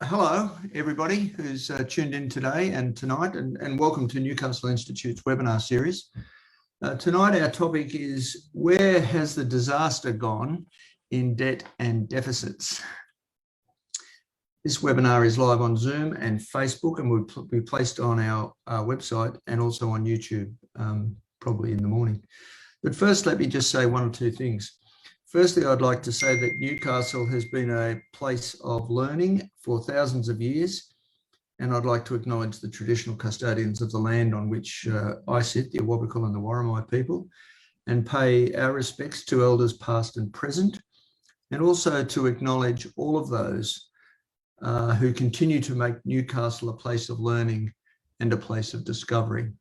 Hello, everybody who's tuned in today and tonight, and welcome to Newcastle Institute's webinar series. Tonight, our topic is, where has the disaster gone in debt and deficits? This webinar is live on Zoom and Facebook, and will be placed on our website and also on YouTube, probably in the morning. But first, let me just say one or two things. Firstly, I'd like to say that Newcastle has been a place of learning for thousands of years, and I'd like to acknowledge the traditional custodians of the land on which I sit, the Awabakal and the Worimi people, and pay our respects to elders past and present, and also to acknowledge all of those who continue to make Newcastle a place of learning and a place of discovery.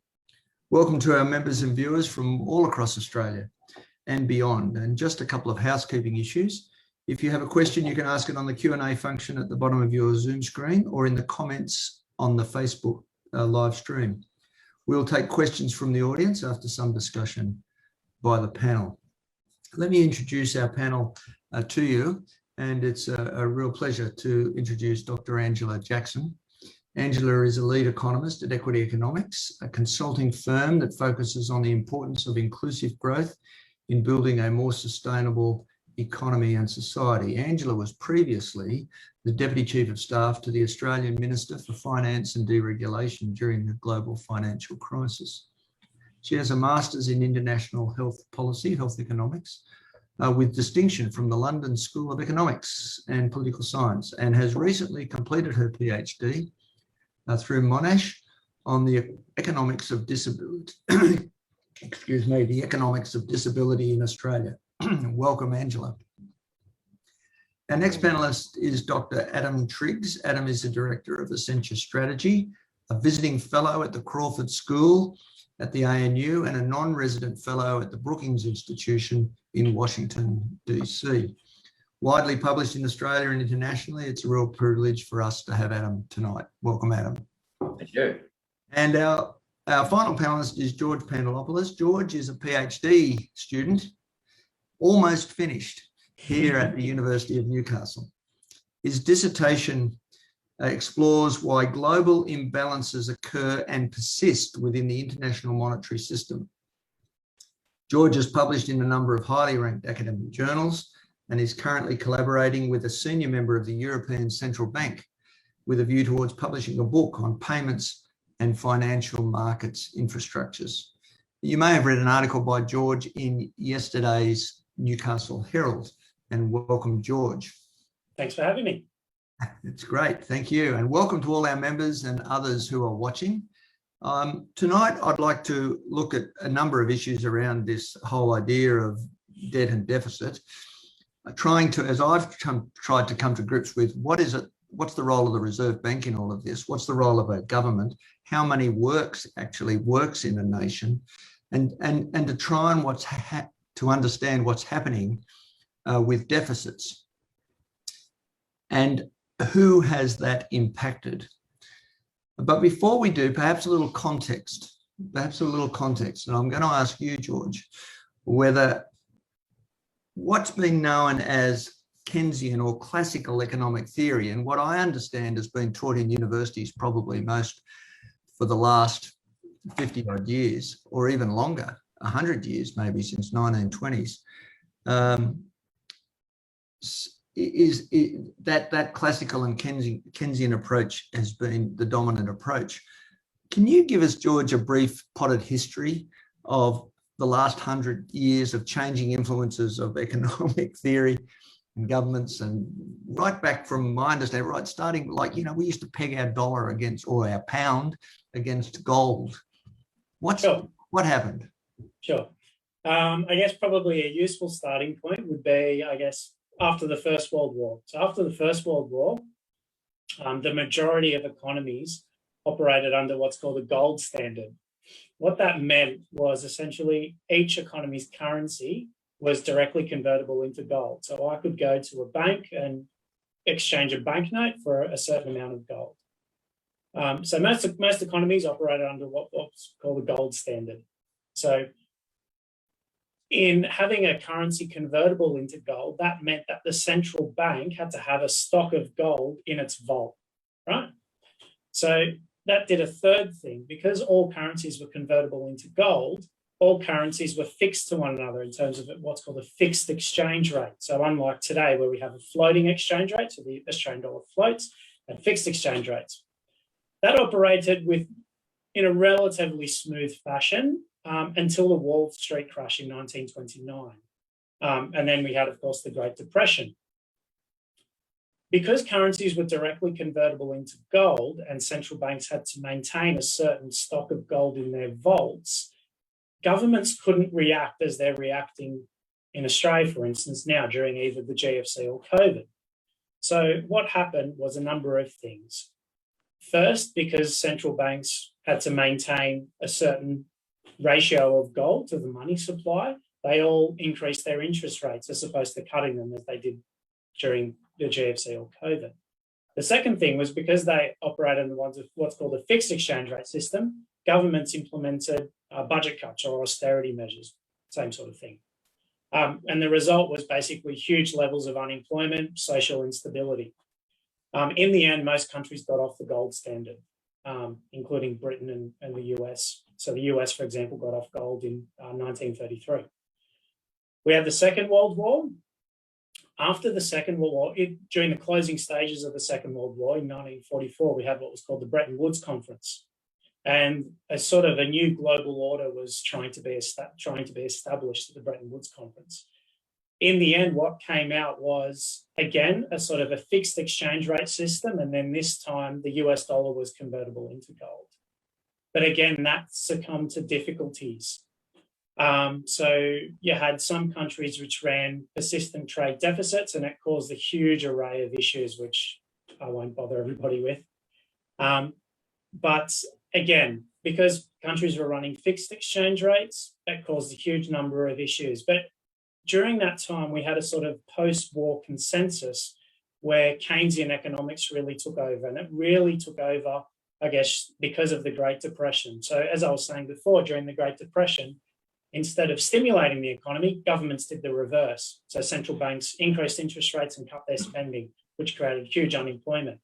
Welcome to our members and viewers from all across Australia and beyond. And just a couple of housekeeping issues. If you have a question, you can ask it on the Q&A function at the bottom of your Zoom screen or in the comments on the Facebook live stream. We'll take questions from the audience after some discussion by the panel. Let me introduce our panel to you, and it's a real pleasure to introduce Dr. Angela Jackson. Angela is a lead economist at Equity Economics, a consulting firm that focuses on the importance of inclusive growth in building a more sustainable economy and society. Angela was previously the Deputy Chief of Staff to the Australian Minister for Finance and Deregulation during the global financial crisis. She has a Master's in International Health Policy, Health Economics, with distinction from the London School of Economics and Political Science, and has recently completed her PhD through Monash on the economics of disability. Excuse me, the economics of disability in Australia. Welcome, Angela. Our next panelist is Dr. Adam Triggs. Adam is the Director of Accenture Strategy, a visiting fellow at the Crawford School at the ANU, and a non-resident fellow at the Brookings Institution in Washington, DC. Widely published in Australia and internationally, it's a real privilege for us to have Adam tonight. Welcome, Adam. Thank you. And our final panelist is George Pandalopoulos. George is a PhD student, almost finished, here at the University of Newcastle. His dissertation explores why global imbalances occur and persist within the international monetary system. George has published in a number of highly ranked academic journals and is currently collaborating with a senior member of the European Central Bank with a view towards publishing a book on payments and financial markets infrastructures. You may have read an article by George in yesterday's Newcastle Herald, and welcome, George. Thanks for having me. It's great, thank you. And welcome to all our members and others who are watching. Tonight, I'd like to look at a number of issues around this whole idea of debt and deficit, trying to, as I've tried to come to grips with, what is it? What's the role of the Reserve Bank in all of this? What's the role of a government? How money actually works in a nation? And to try and to understand what's happening with deficits. And who has that impacted? But before we do, perhaps a little context. And I'm going to ask you, George, whether what's been known as Keynesian or classical economic theory, and what I understand has been taught in universities probably most for the last 50 odd years, or even longer, 100 years maybe, since 1920s, that classical and Keynesian approach has been the dominant approach. Can you give us, George, a brief potted history of the last 100 years of changing influences of economic theory and governments, and right back from my understanding, right, starting like, we used to peg our dollar against, or our pound against gold. What happened? Sure. I guess probably a useful starting point would be, after the First World War. So after the First World War, the majority of economies operated under what's called a gold standard. What that meant was essentially each economy's currency was directly convertible into gold. So I could go to a bank and exchange a banknote for a certain amount of gold. So most economies operated under what's called a gold standard. So in having a currency convertible into gold, that meant that the central bank had to have a stock of gold in its vault. So that did a third thing. Because all currencies were convertible into gold, all currencies were fixed to one another in terms of what's called a fixed exchange rate. So unlike today, where we have a floating exchange rate, so the Australian dollar floats, and fixed exchange rates. That operated in a relatively smooth fashion until the Wall Street crash in 1929. And then we had, of course, the Great Depression. Because currencies were directly convertible into gold and central banks had to maintain a certain stock of gold in their vaults, governments couldn't react as they're reacting in Australia, for instance, now during either the GFC or COVID. So what happened was a number of things. First, because central banks had to maintain a certain ratio of gold to the money supply, they all increased their interest rates as opposed to cutting them as they did during the GFC or COVID. The second thing was because they operated under what's called a fixed exchange rate system, governments implemented budget cuts or austerity measures, same sort of thing. And the result was basically huge levels of unemployment, social instability. In the end, most countries got off the gold standard, including Britain and the US. So the US, for example, got off gold in 1933. We had the Second World War. After the Second World War, during the closing stages of the Second World War in 1944, we had what was called the Bretton Woods Conference. And a sort of a new global order was trying to be established at the Bretton Woods Conference. In the end, what came out was, again, a sort of a fixed exchange rate system. And then this time, the US dollar was convertible into gold. But again, that succumbed to difficulties. So you had some countries which ran persistent trade deficits, and it caused a huge array of issues, which I won't bother everybody with. But again, because countries were running fixed exchange rates, that caused a huge number of issues. But during that time, we had a sort of post-war consensus where Keynesian economics really took over, and it really took over, I guess, because of the Great Depression. So as I was saying before, during the Great Depression, instead of stimulating the economy, governments did the reverse. So central banks increased interest rates and cut their spending, which created huge unemployment.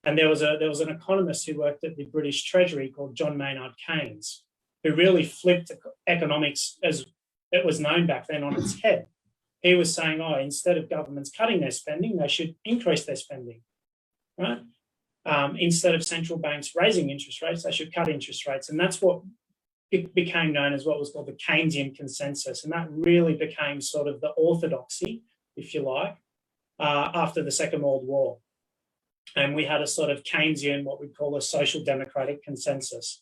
And there was an economist who worked at the British Treasury called John Maynard Keynes, who really flipped economics as it was known back then on its head. He was saying, instead of governments cutting their spending, they should increase their spending, right? Instead of central banks raising interest rates, they should cut interest rates. And that's what it became known as what was called the Keynesian consensus. And that really became sort of the orthodoxy, if you like, after the Second World War. And we had a sort of Keynesian, what we call a social democratic consensus.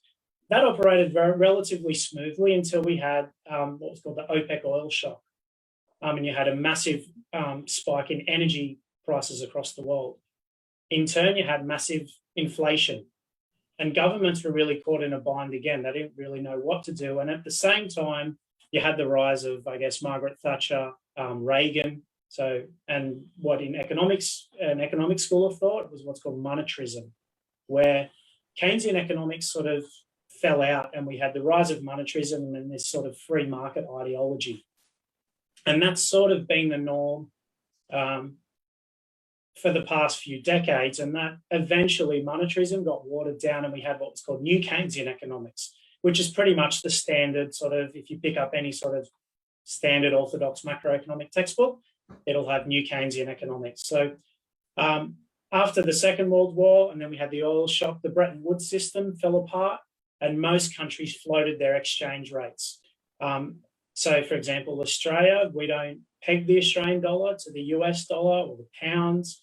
That operated relatively smoothly until we had what was called the OPEC oil shock. And you had a massive spike in energy prices across the world. In turn, you had massive inflation. And governments were really caught in a bind again. They didn't really know what to do. And at the same time, you had the rise of, I guess, Margaret Thatcher, Reagan. So, and what in economics, an economic school of thought was what's called monetarism, where Keynesian economics sort of fell out and we had the rise of monetarism and then this sort of free market ideology. And that's sort of been the norm for the past few decades, and that eventually monetarism got watered down and we had what was called new Keynesian economics, which is pretty much the standard sort of, if you pick up any sort of standard orthodox macroeconomic textbook, it'll have new Keynesian economics. So after the Second World War, and then we had the oil shock, the Bretton Woods system fell apart and most countries floated their exchange rates. So for example, Australia, we don't peg the Australian dollar to the US dollar or the pounds.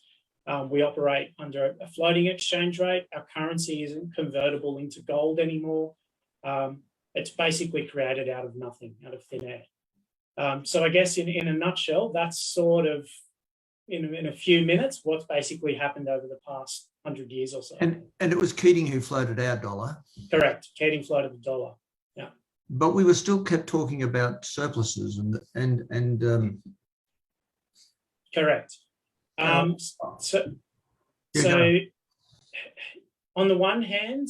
We operate under a floating exchange rate. Our currency isn't convertible into gold anymore. It's basically created out of nothing, out of thin air. So I guess in a nutshell, that's sort of, in a few minutes, what's basically happened over the past 100 years or so. And it was Keating who floated our dollar. Correct. Keating floated the dollar. Yeah. But we were still kept talking about surpluses and correct. So on the one hand,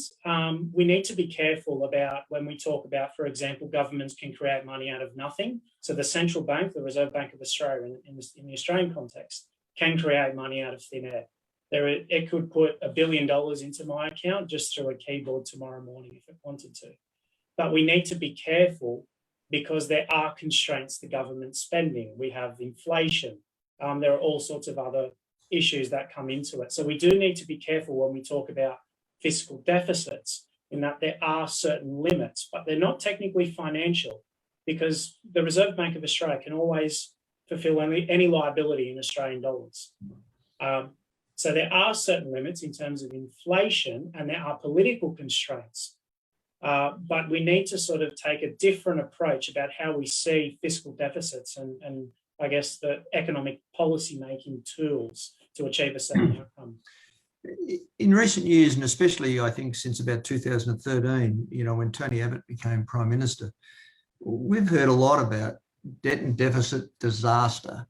we need to be careful about when we talk about, for example, governments can create money out of nothing. So the central bank, the Reserve Bank of Australia, in the Australian context, can create money out of thin air. It could put $1 billion into my account just through a keyboard tomorrow morning if it wanted to. But we need to be careful because there are constraints to government spending. We have inflation. There are all sorts of other issues that come into it. So we do need to be careful when we talk about fiscal deficits, in that there are certain limits, but they're not technically financial, because the Reserve Bank of Australia can always fulfill any liability in Australian dollars. So there are certain limits in terms of inflation, and there are political constraints. But we need to sort of take a different approach about how we see fiscal deficits and I guess the economic policy making tools to achieve a certain outcome. In recent years, and especially I think since about 2013, when Tony Abbott became Prime Minister, we've heard a lot about debt and deficit disaster,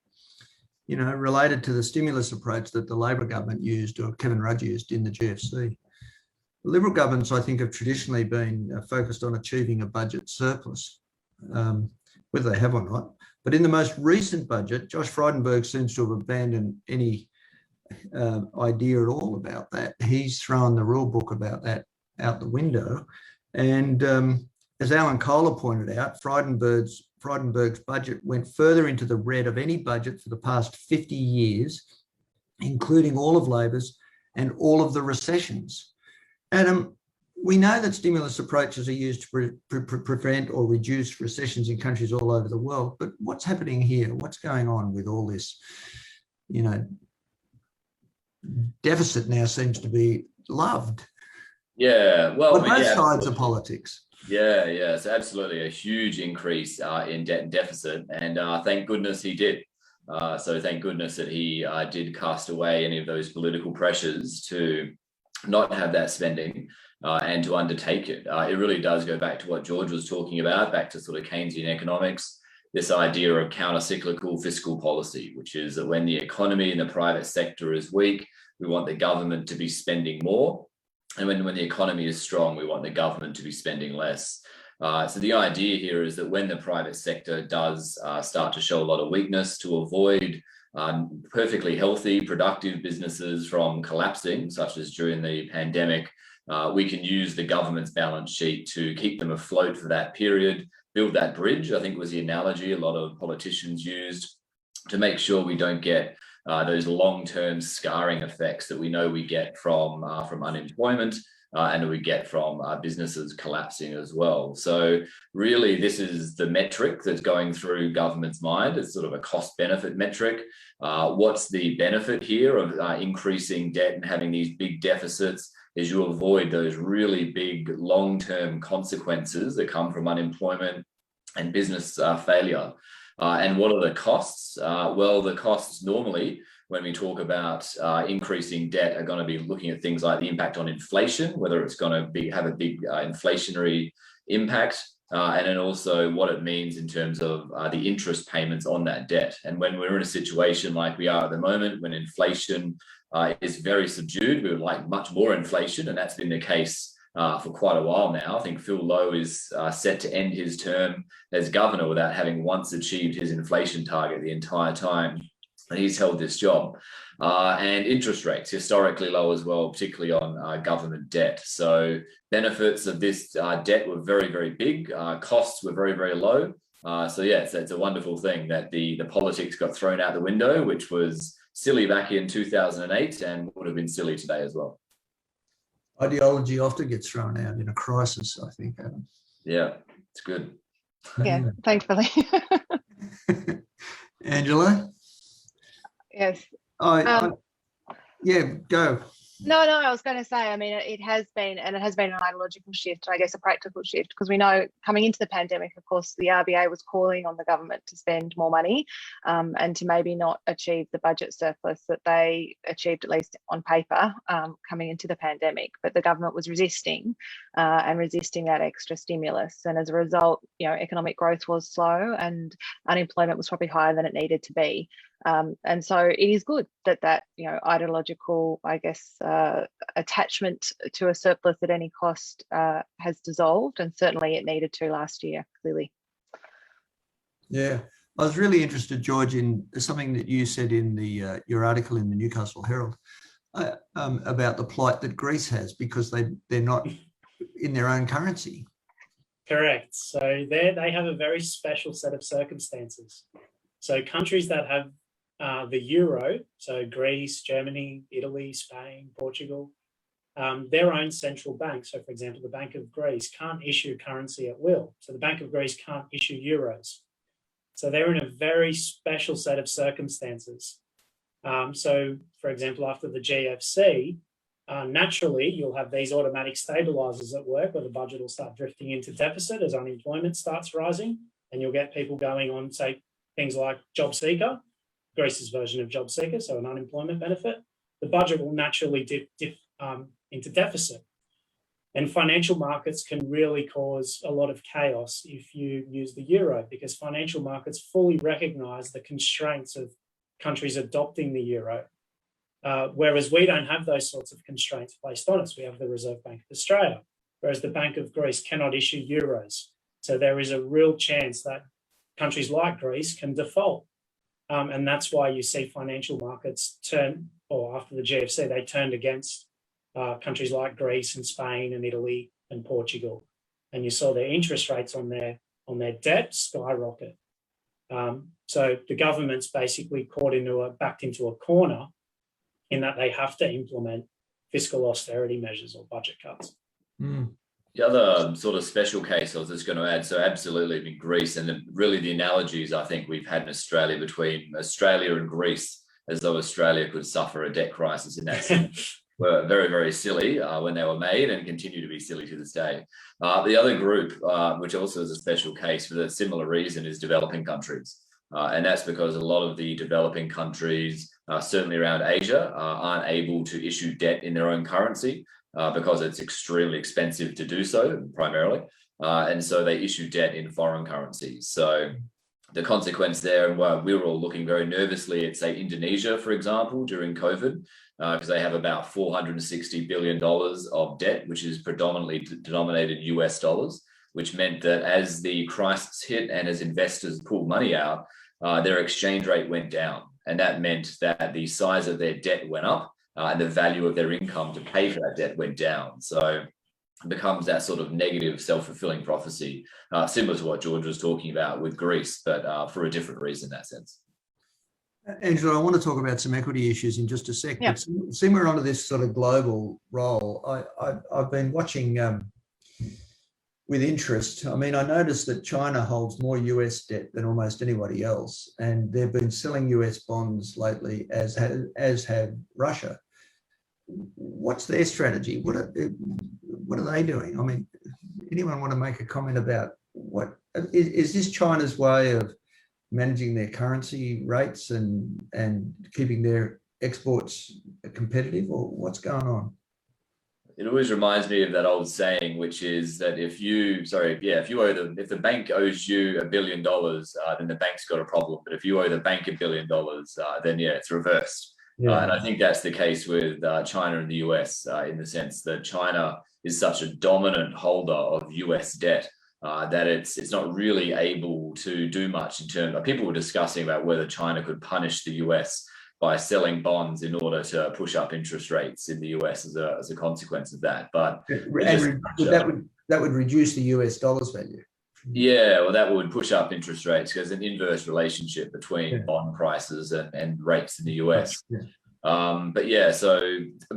related to the stimulus approach that the Labor government used, or Kevin Rudd used in the GFC. Liberal governments, I think, have traditionally been focused on achieving a budget surplus, whether they have or not. But in the most recent budget, Josh Frydenberg seems to have abandoned any idea at all about that. He's thrown the rule book about that out the window. And as Alan Kohler pointed out, Frydenberg's budget went further into the red of any budget for the past 50 years, including all of Labor's and all of the recessions. Adam, we know that stimulus approaches are used to prevent or reduce recessions in countries all over the world, but what's happening here? What's going on with all this? Deficit now seems to be loved. Yeah, well, on both sides of politics. Yeah, it's absolutely a huge increase in debt and deficit, and thank goodness he did. So thank goodness that he did cast away any of those political pressures to not have that spending and to undertake it. It really does go back to what George was talking about, back to sort of Keynesian economics, this idea of counter-cyclical fiscal policy, which is that when the economy and the private sector is weak, we want the government to be spending more. And when the economy is strong, we want the government to be spending less. So the idea here is that when the private sector does start to show a lot of weakness, to avoid perfectly healthy, productive businesses from collapsing, such as during the pandemic, we can use the government's balance sheet to keep them afloat for that period, build that bridge, I think was the analogy a lot of politicians used, to make sure we don't get those long-term scarring effects that we know we get from unemployment and we get from businesses collapsing as well. So really, this is the metric that's going through government's mind. It's sort of a cost-benefit metric. What's the benefit here of increasing debt and having these big deficits? Is you avoid those really big long-term consequences that come from unemployment and business failure. And what are the costs? Well, the costs normally, when we talk about increasing debt, are going to be looking at things like the impact on inflation, whether it's going to have a big inflationary impact, and then also what it means in terms of the interest payments on that debt. And when we're in a situation like we are at the moment, when inflation is very subdued, we would like much more inflation, and that's been the case for quite a while now. I think Phil Lowe is set to end his term as governor without having once achieved his inflation target the entire time that he's held this job. And interest rates historically low as well, particularly on government debt. So benefits of this debt were very, very big. Costs were very, very low. So yeah, it's a wonderful thing that the politics got thrown out the window, which was silly back in 2008 and would have been silly today as well. Ideology often gets thrown out in a crisis, I think, Adam. Yeah, it's good. Yeah, thankfully. Angela? Yes. Yeah, go. No, I was going to say, I mean, it has been an ideological shift, I guess a practical shift, because we know coming into the pandemic, of course, the RBA was calling on the government to spend more money and to maybe not achieve the budget surplus that they achieved, at least on paper, coming into the pandemic. But the government was resisting that extra stimulus. And as a result, economic growth was slow and unemployment was probably higher than it needed to be. And so it is good that ideological, I guess, attachment to a surplus at any cost has dissolved, and certainly it needed to last year, clearly. Yeah, I was really interested, George, in something that you said in your article in the Newcastle Herald, about the plight that Greece has because they're not in their own currency. Correct. So they have a very special set of circumstances. So countries that have the euro, so Greece, Germany, Italy, Spain, Portugal, their own central bank. So, for example, the Bank of Greece can't issue currency at will. So the Bank of Greece can't issue euros. So they're in a very special set of circumstances. So, for example, after the GFC, naturally, you'll have these automatic stabilizers at work where the budget will start drifting into deficit as unemployment starts rising, and you'll get people going on, say, things like Job Seeker, Greece's version of Job Seeker, so an unemployment benefit. The budget will naturally dip into deficit. And financial markets can really cause a lot of chaos if you use the euro, because financial markets fully recognize the constraints of countries adopting the euro. Whereas we don't have those sorts of constraints placed on us. We have the Reserve Bank of Australia, whereas the Bank of Greece cannot issue euros. So there is a real chance that countries like Greece can default. And that's why you see financial markets turn, or after the GFC, they turned against countries like Greece and Spain and Italy and Portugal. And you saw their interest rates on their debt skyrocket. So the government's basically backed into a corner in that they have to implement fiscal austerity measures or budget cuts. Mm. The other sort of special case I was just going to add, so absolutely in Greece, and really the analogies I think we've had in Australia between Australia and Greece, as though Australia could suffer a debt crisis in that sense, were very, very silly when they were made and continue to be silly to this day. The other group, which also is a special case for a similar reason, is developing countries. And that's because a lot of the developing countries, certainly around Asia, aren't able to issue debt in their own currency because it's extremely expensive to do so, primarily. And so they issue debt in foreign currencies. So the consequence there, and we were all looking very nervously at, say, Indonesia, for example, during COVID, because they have about $460 billion of debt, which is predominantly denominated in US dollars, which meant that as the crisis hit and as investors pulled money out, their exchange rate went down. And that meant that the size of their debt went up and the value of their income to pay for that debt went down. So it becomes that sort of negative self-fulfilling prophecy, similar to what George was talking about with Greece, but for a different reason in that sense. Angela, I want to talk about some equity issues in just a sec. Yeah. But similar onto this sort of global role, I've been watching with interest. I mean, I noticed that China holds more US debt than almost anybody else, and they've been selling US bonds lately, as have Russia. What's their strategy? What are they doing? I mean, anyone want to make a comment about what is this China's way of managing their currency rates and keeping their exports competitive, or what's going on? It always reminds me of that old saying, which is that if the bank owes you $1 billion, then the bank's got a problem. But if you owe the bank $1 billion, then it's reversed. Yeah. And I think that's the case with China and the US, in the sense that China is such a dominant holder of US debt that it's not really able to do much in terms of, people were discussing about whether China could punish the US by selling bonds in order to push up interest rates in the US as a consequence of that. But that would reduce the US dollar's value. Yeah, well, that would push up interest rates because an inverse relationship between bond prices and rates in the US. But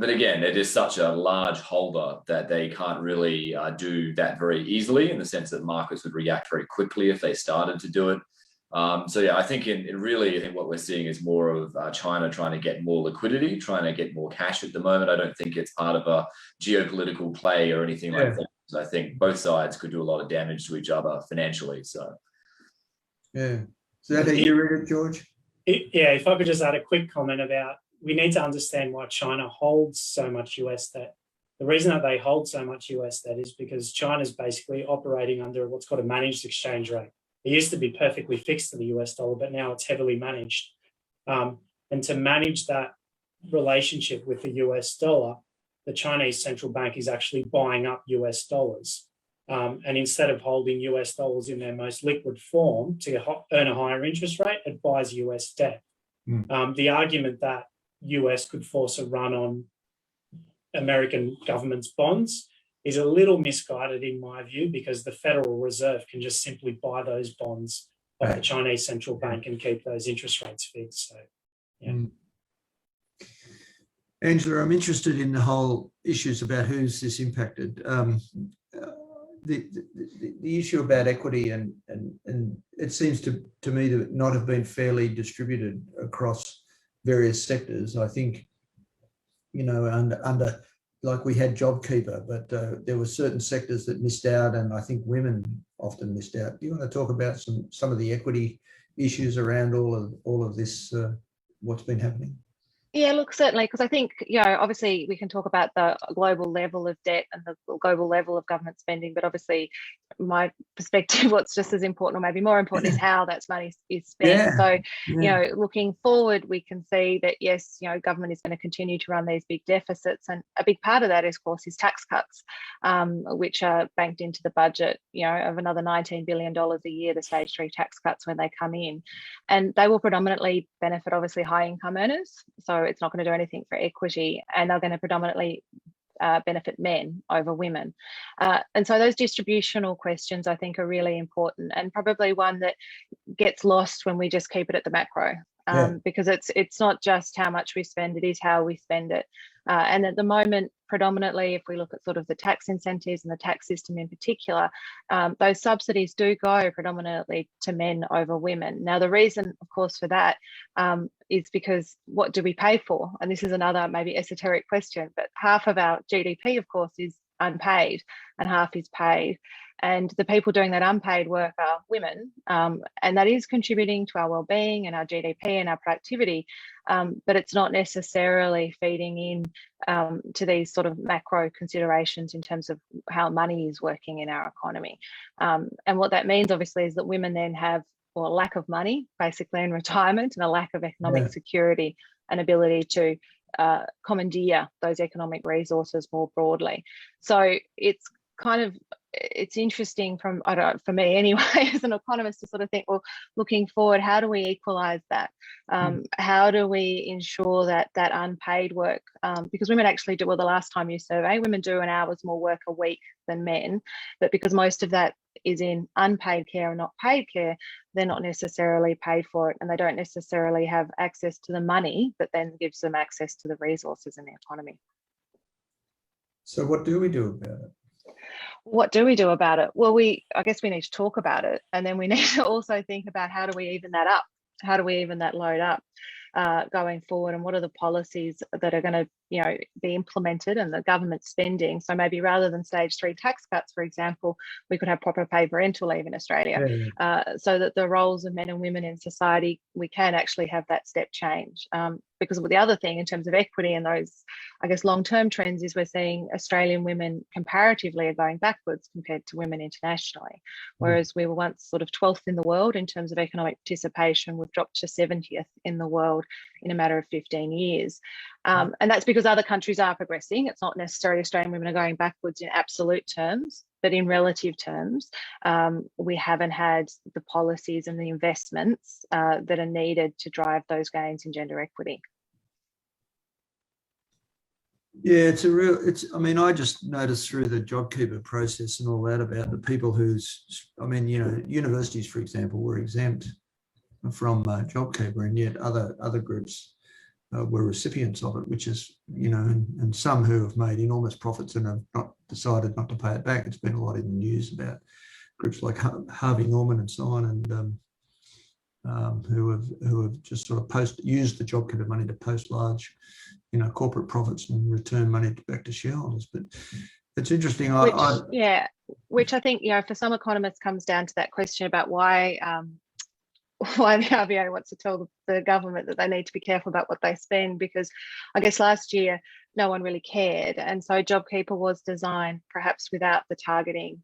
again, it is such a large holder that they can't really do that very easily, in the sense that markets would react very quickly if they started to do it. I think I think what we're seeing is more of China trying to get more liquidity, trying to get more cash at the moment. I don't think it's part of a geopolitical play or anything like that. So I think both sides could do a lot of damage to each other financially. So yeah, is that how you read it, George? If I could just add a quick comment about, we need to understand why China holds so much US debt. The reason that they hold so much US debt is because China's basically operating under what's called a managed exchange rate. It used to be perfectly fixed to the US dollar, but now it's heavily managed. And to manage that relationship with the US dollar, the Chinese central bank is actually buying up US dollars. And instead of holding US dollars in their most liquid form to earn a higher interest rate, it buys US debt. The argument that US could force a run on American government's bonds is a little misguided in my view, because the Federal Reserve can just simply buy those bonds off the Chinese central bank and keep those interest rates fixed. So, yeah. Angela, I'm interested in the whole issues about who's this impacted. The issue about equity and it seems to me to not have been fairly distributed across various sectors. I think, you know, under like we had JobKeeper, but there were certain sectors that missed out, and I think women often missed out. Do you want to talk about some of the equity issues around all of this, what's been happening? Yeah, look, certainly, because I think, you know, obviously we can talk about the global level of debt and the global level of government spending, but obviously my perspective, what's just as important or maybe more important is how that money is spent. So, you know, looking forward, we can see that, yes, you know, government is going to continue to run these big deficits. And a big part of that, of course, is tax cuts, which are banked into the budget, you know, of another $19 billion a year, the stage 3 tax cuts when they come in. And they will predominantly benefit, obviously, high income earners. So it's not going to do anything for equity, and they're going to predominantly benefit men over women. And so those distributional questions, I think, are really important, and probably one that gets lost when we just keep it at the macro, because it's not just how much we spend, it is how we spend it. And at the moment, predominantly, if we look at sort of the tax incentives and the tax system in particular, those subsidies do go predominantly to men over women. Now, the reason, of course, for that is because what do we pay for? And this is another maybe esoteric question, but half of our GDP, of course, is unpaid and half is paid. And the people doing that unpaid work are women, and that is contributing to our well-being and our GDP and our productivity, but it's not necessarily feeding in to these sort of macro considerations in terms of how money is working in our economy. And what that means, obviously, is that women then have a lack of money, basically, in retirement, and a lack of economic security and ability to commandeer those economic resources more broadly. So it's kind of, it's interesting from, I don't know, for me anyway, as an economist, to sort of think, well, looking forward, how do we equalize that? How do we ensure that that unpaid work, because women actually do, well, the last time you survey, women do an hour's more work a week than men, but because most of that is in unpaid care and not paid care, they're not necessarily paid for it, and they don't necessarily have access to the money that then gives them access to the resources in the economy. So what do we do about it? What do we do about it? Well, I guess we need to talk about it, and then we need to also think about how do we even that up? How do we even that load up going forward, and what are the policies that are going to, you know, be implemented, and the government spending? So maybe rather than stage 3 tax cuts, for example, we could have proper paid parental leave in Australia, so that the roles of men and women in society, we can actually have that step change. Because the other thing in terms of equity and those, I guess, long-term trends is we're seeing Australian women comparatively are going backwards compared to women internationally. Whereas we were once sort of 12th in the world in terms of economic participation, we've dropped to 70th in the world in a matter of 15 years. And that's because other countries are progressing. It's not necessarily Australian women are going backwards in absolute terms, but in relative terms, we haven't had the policies and the investments that are needed to drive those gains in gender equity. Yeah, I mean, I just noticed through the JobKeeper process and all that about the people I mean, you know, universities, for example, were exempt from JobKeeper, and yet other groups were recipients of it, which is, you know, and some who have made enormous profits and have not decided not to pay it back. It's been a lot in the news about groups like Harvey Norman and so on, and who have just sort of used the JobKeeper money to post large, you know, corporate profits and return money back to shareholders. But it's interesting. Which I think, you know, for some economists comes down to that question about why the RBA wants to tell the government that they need to be careful about what they spend, because I guess last year no one really cared, and so JobKeeper was designed perhaps without the targeting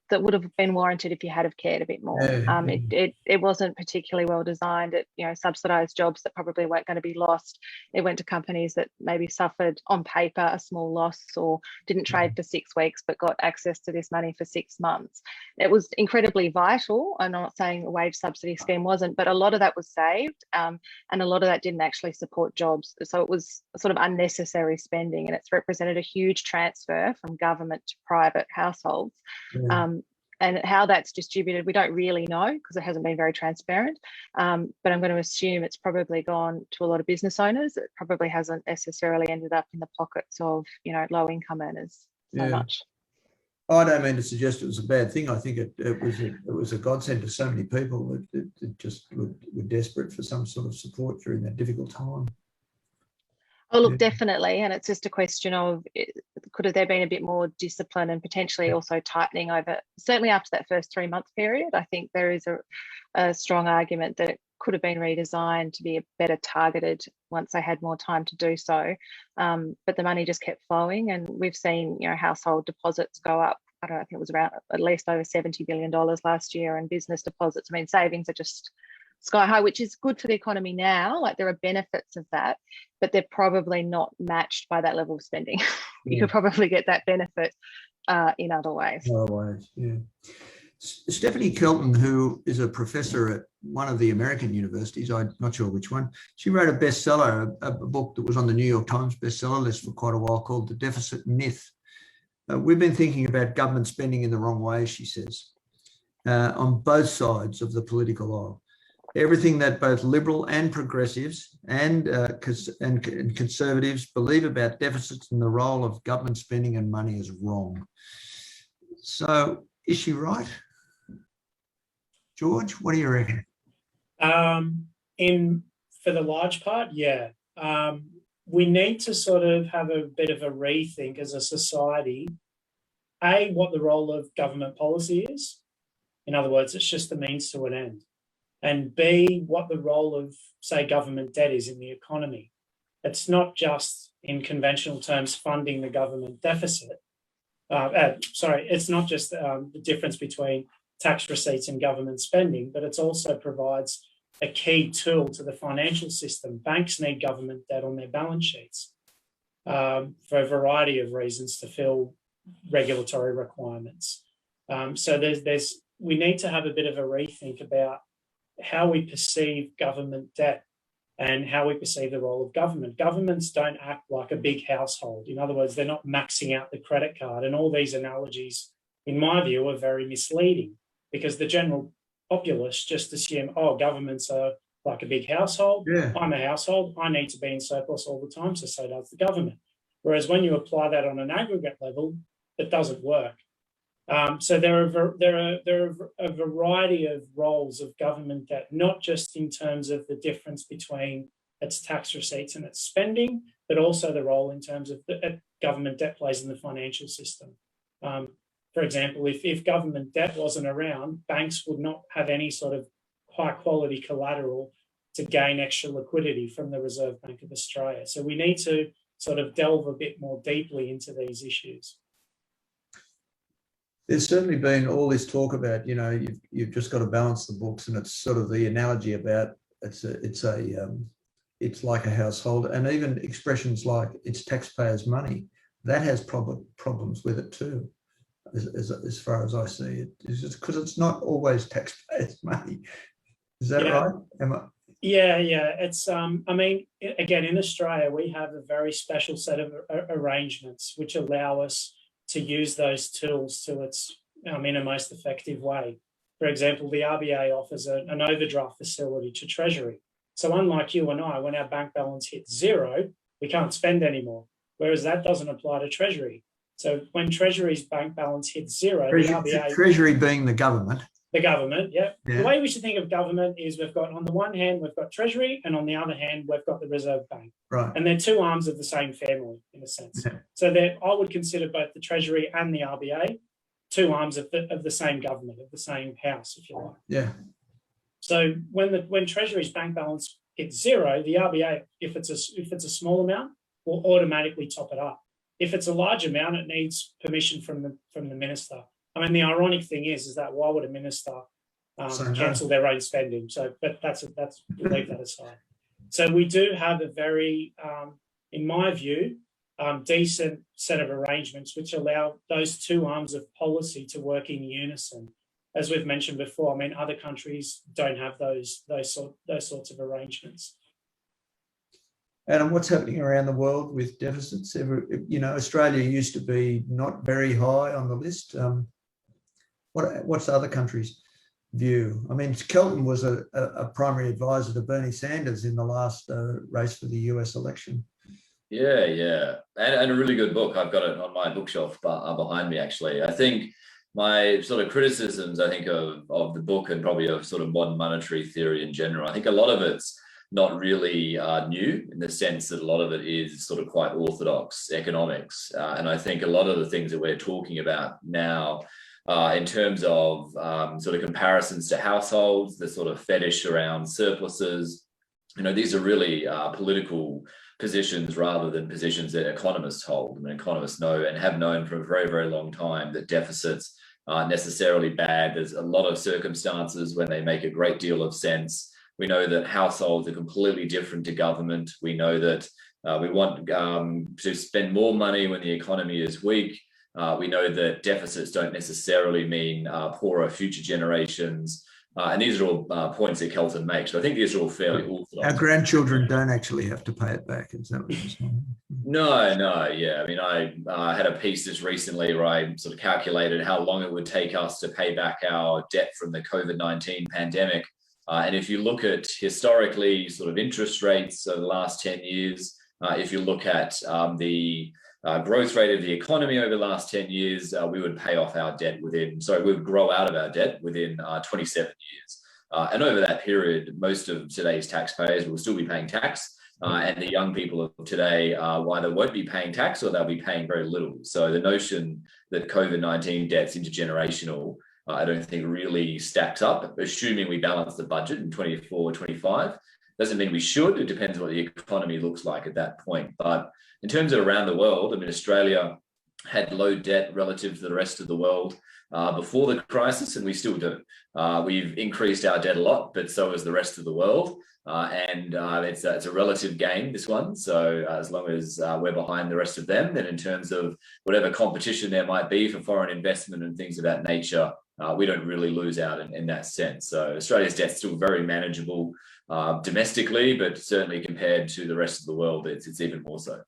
that would have been warranted if you had have cared a bit more. It wasn't particularly well designed. It subsidised jobs that probably weren't going to be lost. It went to companies that maybe suffered on paper a small loss or didn't trade for 6 weeks but got access to this money for 6 months. It was incredibly vital. I'm not saying the wage subsidy scheme wasn't, but a lot of that was saved, and a lot of that didn't actually support jobs. So it was sort of unnecessary spending, and it's represented a huge transfer from government to private households. And how that's distributed, we don't really know because it hasn't been very transparent. But I'm going to assume it's probably gone to a lot of business owners. It probably hasn't necessarily ended up in the pockets of, low income earners so much. I don't mean to suggest it was a bad thing. I think it was a godsend to so many people that just were desperate for some sort of support during that difficult time. Oh, look, definitely. And it's just a question of, could have there been a bit more discipline and potentially also tightening over, certainly after that first 3-month period. I think there is a strong argument that it could have been redesigned to be better targeted once they had more time to do so. But the money just kept flowing, and we've seen, household deposits go up. I don't know, I think it was around at least over $70 billion last year, and business deposits. I mean, savings are just sky high, which is good for the economy now. Like, there are benefits of that, but they're probably not matched by that level of spending. You could probably get that benefit in other ways. Stephanie Kelton, who is a professor at one of the American universities, I'm not sure which one, she wrote a bestseller, a book that was on the New York Times bestseller list for quite a while, called The Deficit Myth. We've been thinking about government spending in the wrong way, she says, on both sides of the political aisle. Everything that both liberal and progressives and conservatives believe about deficits and the role of government spending and money is wrong. So, is she right? George, what do you reckon? For the large part, yeah. We need to sort of have a bit of a rethink as a society, A, what the role of government policy is. In other words, it's just a means to an end. And B, what the role of, say, government debt is in the economy. It's not just, in conventional terms, funding the government deficit. It's not just the difference between tax receipts and government spending, but it also provides a key tool to the financial system. Banks need government debt on their balance sheets for a variety of reasons to fill regulatory requirements. So we need to have a bit of a rethink about how we perceive government debt and how we perceive the role of government. Governments don't act like a big household. In other words, they're not maxing out the credit card. And all these analogies, in my view, are very misleading, because the general populace just assume, governments are like a big household. Yeah. I'm a household. I need to be in surplus all the time, so does the government. Whereas when you apply that on an aggregate level, it doesn't work. So there are a variety of roles of government debt, not just in terms of the difference between its tax receipts and its spending, but also the role in terms of the government debt plays in the financial system. For example, if government debt wasn't around, banks would not have any sort of high quality collateral to gain extra liquidity from the Reserve Bank of Australia. So we need to sort of delve a bit more deeply into these issues. There's certainly been all this talk about, you've just got to balance the books, and it's sort of the analogy about it's like a household, and even expressions like it's taxpayers' money, that has problems with it too, as far as I see it. It's just because it's not always taxpayers' money. Is that right? Yeah. It's again, in Australia, we have a very special set of arrangements which allow us to use those tools to in a most effective way. For example, the RBA offers an overdraft facility to Treasury. So unlike you and I, when our bank balance hits zero, we can't spend anymore, whereas that doesn't apply to Treasury. So when Treasury's bank balance hits zero, the RBA... Treasury being the government. The government, yeah. The way we should think of government is we've got, on the one hand, we've got Treasury, and on the other hand, we've got the Reserve Bank. Right. And they're two arms of the same family, in a sense. Yeah. So I would consider both the Treasury and the RBA two arms of the same government, of the same house, if you like. Yeah. So when Treasury's bank balance hits zero, the RBA, if it's a small amount, will automatically top it up. If it's a large amount, it needs permission from the minister. I mean, the ironic thing is that why would a minister cancel their own spending? So, but that's leave that aside. So we do have a very, in my view, decent set of arrangements which allow those two arms of policy to work in unison. As we've mentioned before, I mean, other countries don't have those sorts of arrangements. Adam, what's happening around the world with deficits? Australia used to be not very high on the list. What's other countries' view? I mean, Kelton was a primary advisor to Bernie Sanders in the last race for the US election. Yeah. And a really good book. I've got it on my bookshelf behind me, actually. I think my sort of criticisms, I think, of the book and probably of sort of modern monetary theory in general, I think a lot of it's not really new, in the sense that a lot of it is sort of quite orthodox economics. And I think a lot of the things that we're talking about now in terms of sort of comparisons to households, the sort of fetish around surpluses, these are really political positions rather than positions that economists hold. I mean, economists know and have known for a very, very long time that deficits aren't necessarily bad. There's a lot of circumstances when they make a great deal of sense. We know that households are completely different to government. We know that we want to spend more money when the economy is weak. We know that deficits don't necessarily mean poorer future generations. And these are all points that Kelton makes. So I think these are all fairly orthodox. Our grandchildren don't actually have to pay it back. Is that what you're saying? No, yeah. I mean, I had a piece just recently where I sort of calculated how long it would take us to pay back our debt from the COVID-19 pandemic. And if you look at historically sort of interest rates over the last 10 years, if you look at the growth rate of the economy over the last 10 years, we would pay off our debt we would grow out of our debt within 27 years. And over that period, most of today's taxpayers will still be paying tax. And the young people of today either won't be paying tax or they'll be paying very little. So the notion that COVID-19 debt's intergenerational, I don't think really stacks up, assuming we balance the budget in 24, 25. Doesn't mean we should. It depends what the economy looks like at that point. But in terms of around the world, I mean, Australia had low debt relative to the rest of the world before the crisis, and we still do. We've increased our debt a lot, but so has the rest of the world. And it's a relative game, this one. So as long as we're behind the rest of them, then in terms of whatever competition there might be for foreign investment and things of that nature, we don't really lose out in that sense. So Australia's debt's still very manageable domestically, but certainly compared to the rest of the world, it's even more so.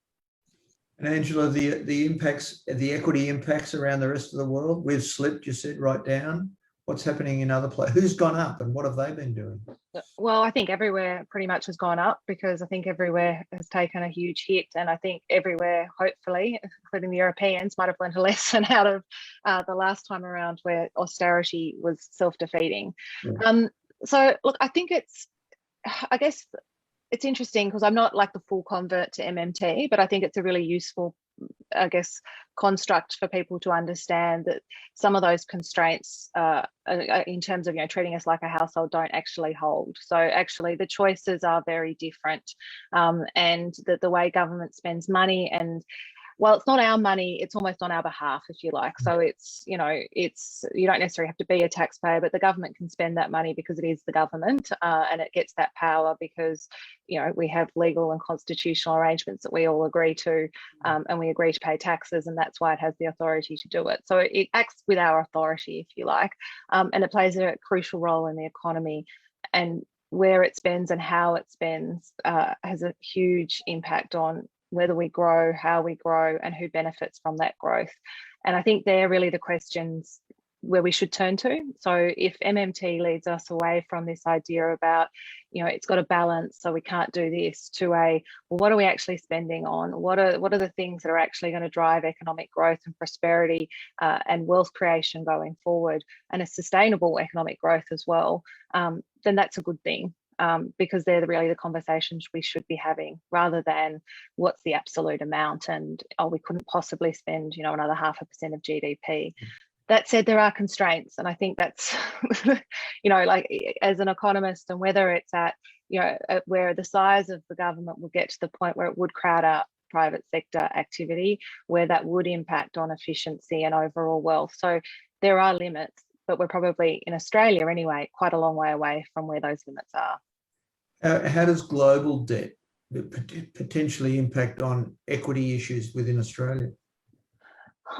And Angela, the impacts, the equity impacts around the rest of the world, we've slipped, you said, right down. What's happening in other places? Who's gone up and what have they been doing? Well, I think everywhere pretty much has gone up, because I think everywhere has taken a huge hit, and I think everywhere, hopefully, including the Europeans, might have learned a lesson out of the last time around where austerity was self-defeating. Yeah. So look, I guess it's interesting because I'm not like the full convert to MMT, but I think it's a really useful, I guess, construct for people to understand that some of those constraints in terms of, treating us like a household don't actually hold. So actually the choices are very different, and that the way government spends money, and well, it's not our money, it's almost on our behalf, if you like. So it's, you don't necessarily have to be a taxpayer, but the government can spend that money because it is the government, and it gets that power because, we have legal and constitutional arrangements that we all agree to, and we agree to pay taxes, and that's why it has the authority to do it. So it acts with our authority, if you like, and it plays a crucial role in the economy, and where it spends and how it spends has a huge impact on whether we grow, how we grow, and who benefits from that growth. And I think they're really the questions where we should turn to. So if MMT leads us away from this idea about, it's got a balance, so we can't do this, to well, what are we actually spending on? What are the things that are actually going to drive economic growth and prosperity and wealth creation going forward, and a sustainable economic growth as well, then that's a good thing. Because they're really the conversations we should be having, rather than what's the absolute amount and, we couldn't possibly spend, another 0.5% of GDP. That said, there are constraints, and I think that's, like as an economist, and whether it's at, where the size of the government will get to the point where it would crowd out private sector activity, where that would impact on efficiency and overall wealth. So there are limits, but we're probably, in Australia anyway, quite a long way away from where those limits are. How does global debt potentially impact on equity issues within Australia?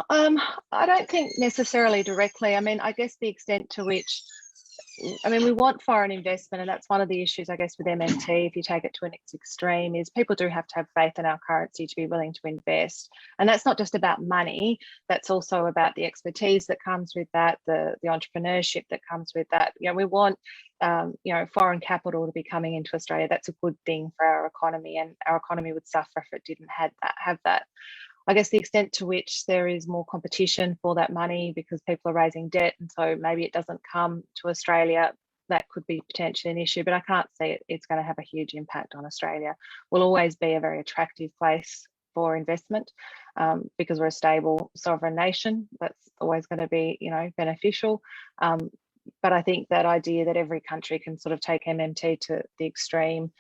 I don't think necessarily directly. I mean, I guess the extent to which, I mean, we want foreign investment, and that's one of the issues, I guess, with MMT, if you take it to its extreme, is people do have to have faith in our currency to be willing to invest. And that's not just about money, that's also about the expertise that comes with that, the entrepreneurship that comes with that. You know, we want, you know, foreign capital to be coming into Australia. That's a good thing for our economy, and our economy would suffer if it didn't have that. I guess the extent to which there is more competition for that money because people are raising debt, and so maybe it doesn't come to Australia, that could be potentially an issue, but I can't see it's going to have a huge impact on Australia. We'll always be a very attractive place for investment because we're a stable sovereign nation. That's always going to be, you know, beneficial. But I think that idea that every country can sort of take MMT to the extreme,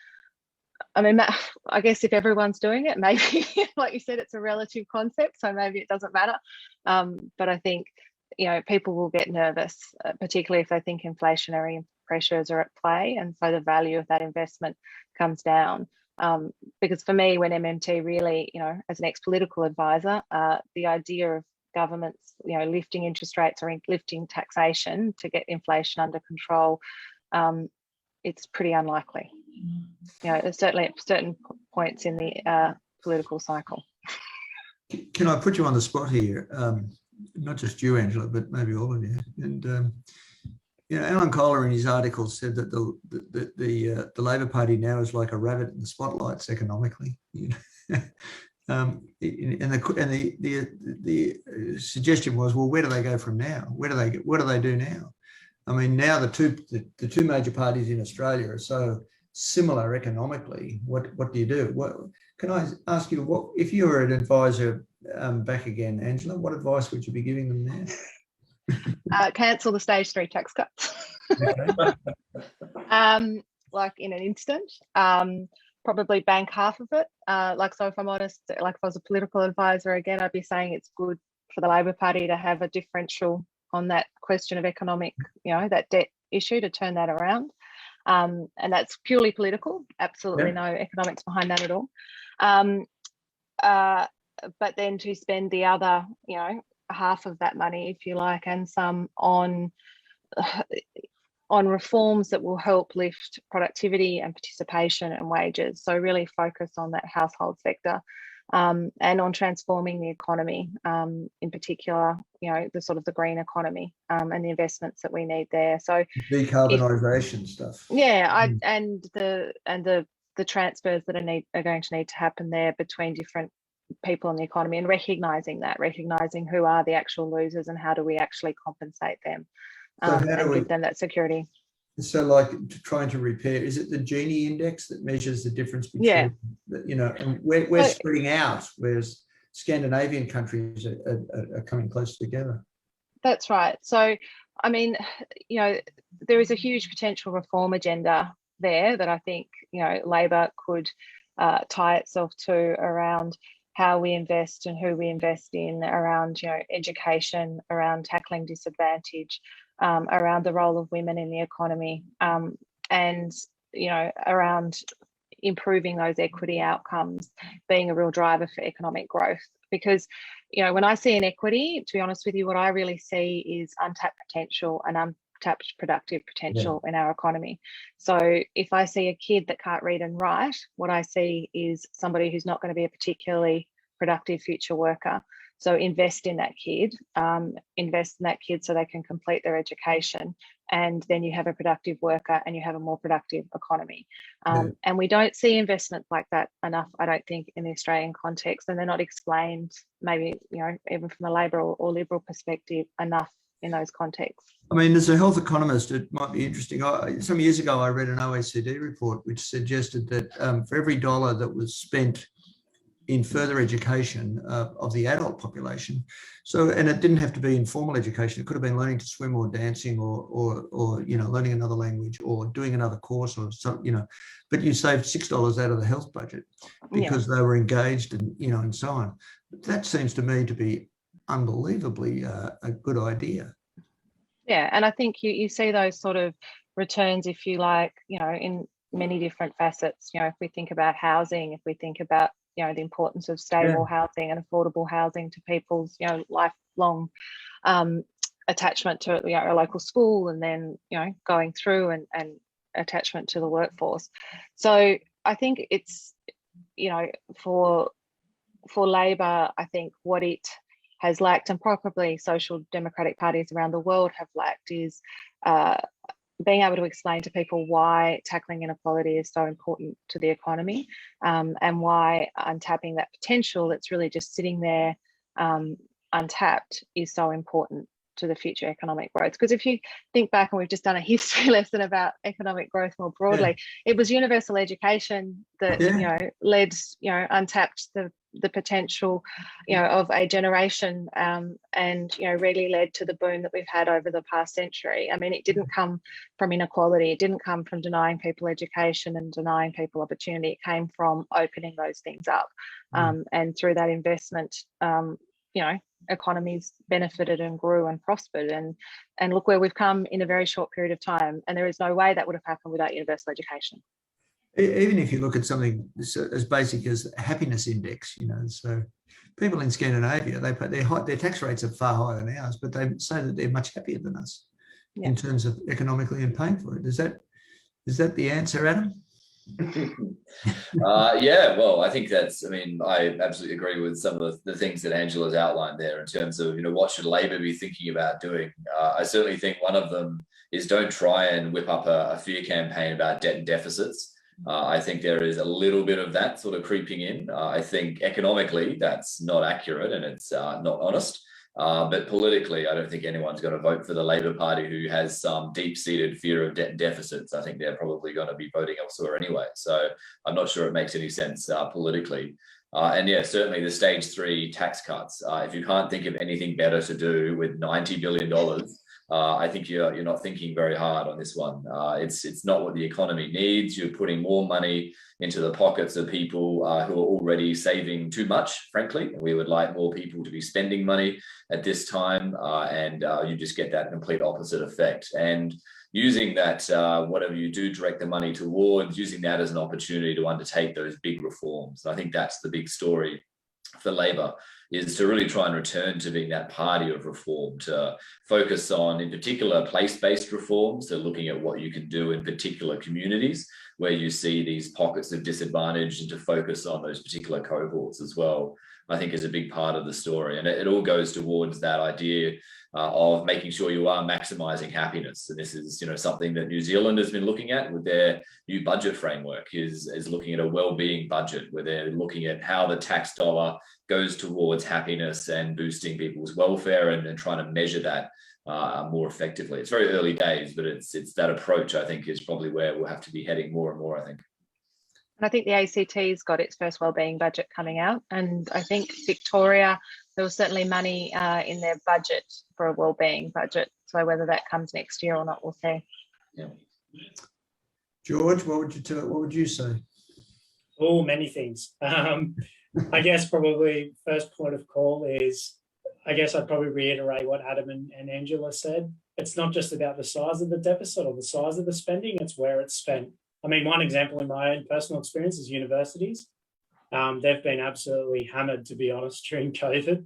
I mean, I guess if everyone's doing it, maybe, like you said, it's a relative concept, so maybe it doesn't matter. But I think, you know, people will get nervous, particularly if they think inflationary pressures are at play, and so the value of that investment comes down. Because for me, when MMT really, you know, as an ex-political advisor, the idea of governments, you know, lifting interest rates or lifting taxation to get inflation under control, it's pretty unlikely. You know, certainly at certain points in the political cycle. Can I put you on the spot here? Not just you, Angela, but maybe all of you. And you know, Alan Kohler in his article said that the Labor Party now is like a rabbit in the spotlights economically. You know? And the suggestion was, well, where do they go from now? What do they do now? I mean, now the two major parties in Australia are so similar economically. What do you do? What can I ask you? What if you were an advisor back again, Angela? What advice would you be giving them now? Cancel the stage 3 tax cuts. Okay. Like in an instant. Probably bank half of it. Like, so if I'm honest, like if I was a political advisor again, I'd be saying it's good for the Labor Party to have a differential on that question of economic, you know, that debt issue, to turn that around. And that's purely political, absolutely no economics behind that at all. But then to spend the other, you know, half of that money, if you like, and some on reforms that will help lift productivity and participation and wages. So really focus on that household sector. And on transforming the economy, in particular, you know, the sort of the green economy and the investments that we need there. So decarbonisation stuff. Yeah, and the transfers that are going to need to happen there between different people in the economy, and recognizing who are the actual losers and how do we actually compensate them and give them that security. So, like, trying to repair, is it the Gini index that measures the difference between, you know, and we're spreading out, whereas Scandinavian countries are coming close together. That's right. So, I mean, you know, there is a huge potential reform agenda there that I think, you know, Labor could tie itself to around how we invest and who we invest in, around, you know, education, around tackling disadvantage, around the role of women in the economy, and, you know, around improving those equity outcomes being a real driver for economic growth. Because, you know, when I see inequity, to be honest with you, what I really see is untapped potential and untapped productive potential in our economy. So if I see a kid that can't read and write, what I see is somebody who's not going to be a particularly productive future worker. So invest in that kid so they can complete their education, and then you have a productive worker and you have a more productive economy. And we don't see investments like that enough, I don't think, in the Australian context, and they're not explained, maybe, you know, even from a Labor or Liberal perspective, enough in those contexts. I mean, as a health economist, it might be interesting. Some years ago, I read an OECD report which suggested that for every dollar that was spent in further education of the adult population. So, and it didn't have to be in formal education. It could have been learning to swim or dancing or you know, learning another language or doing another course or some, you know, but you saved $6 out of the health budget because they were engaged and, you know, and so on. But that seems to me to be unbelievably a good idea. Yeah, and I think you see those sort of returns, if you like, in many different facets. If we think about housing, if we think about, the importance of stable housing and affordable housing to people's, lifelong attachment to a local school, and then, going through and attachment to the workforce. So I think it's, for Labor, I think what it has lacked, and probably social democratic parties around the world have lacked, is being able to explain to people why tackling inequality is so important to the economy, and why untapping that potential that's really just sitting there untapped is so important to the future economic growth. Because if you think back, and we've just done a history lesson about economic growth more broadly, it was universal education that led, untapped the potential, of a generation, and really led to the boom that we've had over the past century. I mean, it didn't come from inequality. It didn't come from denying people education and denying people opportunity. It came from opening those things up, and through that investment, economies benefited and grew and prospered, and look where we've come in a very short period of time. And there is no way that would have happened without universal education. Even if you look at something as basic as a happiness index, so people in Scandinavia, their tax rates are far higher than ours, but they say that they're much happier than us in terms of economically and paying for it. Is that the answer, Adam? Yeah, well, I think I absolutely agree with some of the things that Angela's outlined there in terms of, what should Labor be thinking about doing? I certainly think one of them is don't try and whip up a fear campaign about debt and deficits. I think there is a little bit of that sort of creeping in. I think economically that's not accurate and it's not honest. But politically, I don't think anyone's going to vote for the Labor Party who has some deep-seated fear of debt and deficits. I think they're probably going to be voting elsewhere anyway. So I'm not sure it makes any sense politically. And yeah, certainly the stage 3 tax cuts. If you can't think of anything better to do with $90 billion, I think you're not thinking very hard on this one. It's not what the economy needs. You're putting more money into the pockets of people who are already saving too much, frankly. We would like more people to be spending money at this time, and you just get that complete opposite effect. And using that, whatever you do direct the money towards, using that as an opportunity to undertake those big reforms. I think that's the big story for Labor, is to really try and return to being that party of reform, to focus on, in particular, place-based reform. So looking at what you can do in particular communities where you see these pockets of disadvantage, and to focus on those particular cohorts as well, I think is a big part of the story. And it all goes towards that idea of making sure you are maximizing happiness. And this is, something that New Zealand has been looking at with their new budget framework, is looking at a well-being budget, where they're looking at how the tax dollar goes towards happiness and boosting people's welfare, and trying to measure that more effectively. It's very early days, but it's that approach, I think, is probably where we'll have to be heading more and more, I think. And I think the ACT's got its first wellbeing budget coming out, and I think Victoria, there was certainly money in their budget for a wellbeing budget. So whether that comes next year or not, we'll see. Yeah. George, what would you say? Oh, many things. I guess probably first point of call is, I guess I'd probably reiterate what Adam and Angela said. It's not just about the size of the deficit or the size of the spending, it's where it's spent. I mean, one example in my own personal experience is universities. They've been absolutely hammered, to be honest, during COVID.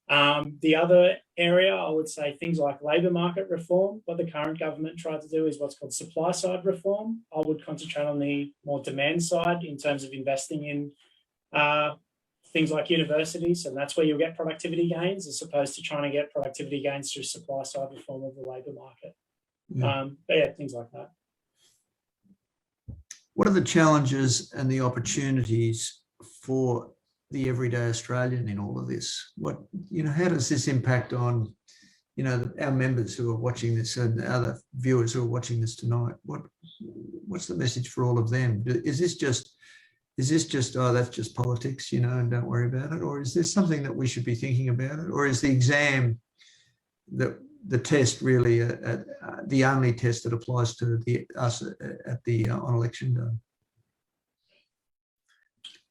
The other area, I would say things like labour market reform. What the current government tried to do is what's called supply side reform. I would concentrate on the more demand side in terms of investing in things like universities, and that's where you'll get productivity gains, as opposed to trying to get productivity gains through supply side reform of the labour market. But yeah, things like that. What are the challenges and the opportunities for the everyday Australian in all of this? How does this impact on, our members who are watching this and other viewers who are watching this tonight? What's the message for all of them? Is this just, oh, that's just politics, and don't worry about it? Or is there something that we should be thinking about it? Or is the exam the test really the only test that applies to us on election day?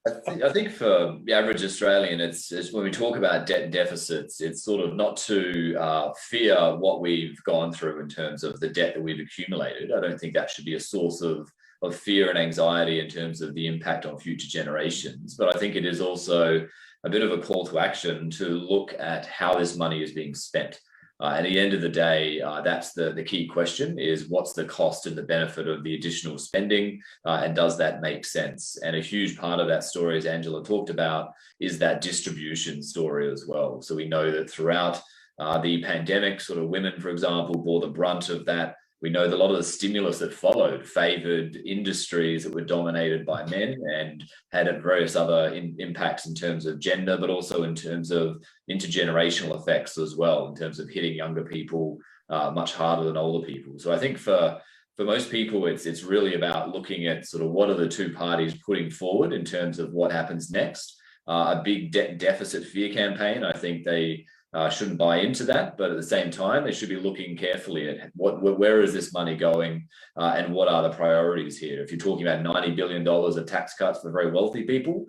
I think for the average Australian, it's when we talk about debt and deficits, it's sort of not to fear what we've gone through in terms of the debt that we've accumulated. I don't think that should be a source of fear and anxiety in terms of the impact on future generations. But I think it is also a bit of a call to action to look at how this money is being spent. At the end of the day, that's the key question, is what's the cost and the benefit of the additional spending, and does that make sense? And a huge part of that story, as Angela talked about, is that distribution story as well. So we know that throughout the pandemic, sort of women, for example, bore the brunt of that. We know that a lot of the stimulus that followed favored industries that were dominated by men and had various other impacts in terms of gender, but also in terms of intergenerational effects as well, in terms of hitting younger people much harder than older people. So I think for most people, it's really about looking at sort of what are the two parties putting forward in terms of what happens next. A big debt deficit fear campaign, I think they shouldn't buy into that, but at the same time, they should be looking carefully at where is this money going, and what are the priorities here. If you're talking about $90 billion of tax cuts for very wealthy people,